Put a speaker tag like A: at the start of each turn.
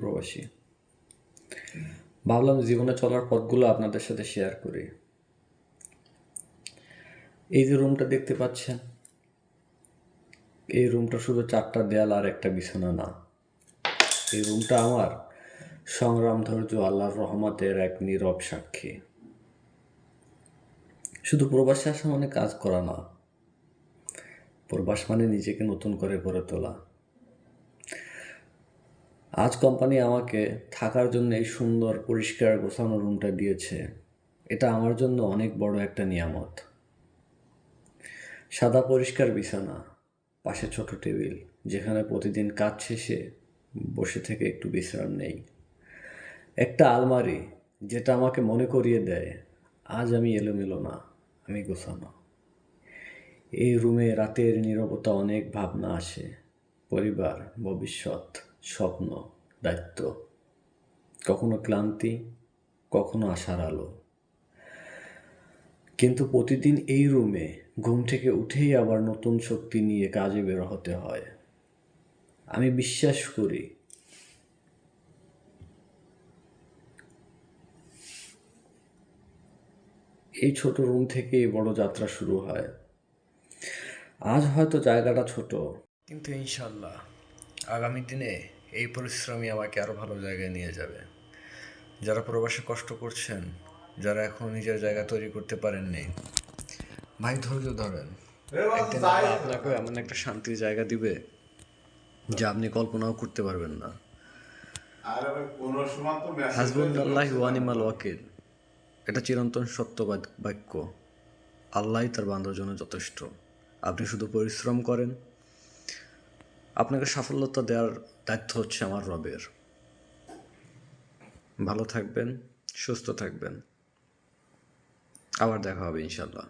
A: প্রবাসী ভাবলাম জীবনে চলার পথগুলো আপনাদের সাথে শেয়ার করি। এই যে রুমটা দেখতে পাচ্ছেন, এই রুমটা শুধু 4টা দেয়াল আর একটা বিছানা না। এই রুমটা আমার সংগ্রাম, ধৈর্য, আল্লাহর রহমতের এক নীরব সাক্ষী। শুধু প্রবাসে আসা মানে কাজ করা না, প্রবাস মানে নিজেকে নতুন করে গড়ে তোলা। আজ কোম্পানি আমাকে থাকার জন্য এই সুন্দর পরিষ্কার গোছানো রুমটা দিয়েছে। এটা আমার জন্য অনেক বড় একটা নিয়ামত। সাদা পরিষ্কার বিছানা, পাশে ছোট টেবিল, যেখানে প্রতিদিন কাজ শেষে বসে থেকে একটু বিশ্রাম নেই। একটা আলমারি, যেটা আমাকে মনে করিয়ে দেয় আজ আমি এলোমেলো না, আমি গোছানো। এই রুমে রাতের নীরবতা অনেক ভাবনা আসে, পরিবার, ভবিষ্যৎ, স্বপ্ন, দায়িত্ব, কখনো ক্লান্তি, কখনো আশার আলো। কিন্তু প্রতিদিন এই রুমে ঘুম থেকে উঠেই আবার নতুন শক্তি নিয়ে কাজে বের হতে হয়। আমি বিশ্বাস করি এই ছোট রুম থেকেই বড় যাত্রা শুরু হয়। আজ হয়তো জায়গাটা ছোট, কিন্তু ইনশাল্লাহ আগামী দিনে এই পরিশ্রমই আমাকে আরো ভালো জায়গায় নিয়ে যাবে। যারা প্রবাসে কষ্ট করছেন, যারা এখনো নিজের জায়গা তৈরি করতে পারেননি, ভাই ধৈর্য ধরেন। একদিন আল্লাহ আপনাকেও এমন একটা শান্তির জায়গা দিবে যা আপনি কল্পনাও করতে পারবেন না। হাসবুনাল্লাহি ওয়া নি'মাল ওয়াকিল, এটা চিরন্তন সত্য বাক্য। আল্লাহই তার বান্দার জন্য যথেষ্ট। আপনি শুধু পরিশ্রম করেন, আপনাকে সাফল্যতা দেওয়ার দায়িত্ব হচ্ছে আমার রবের। ভালো থাকবেন, সুস্থ থাকবেন, আবার দেখা হবে ইনশাল্লাহ।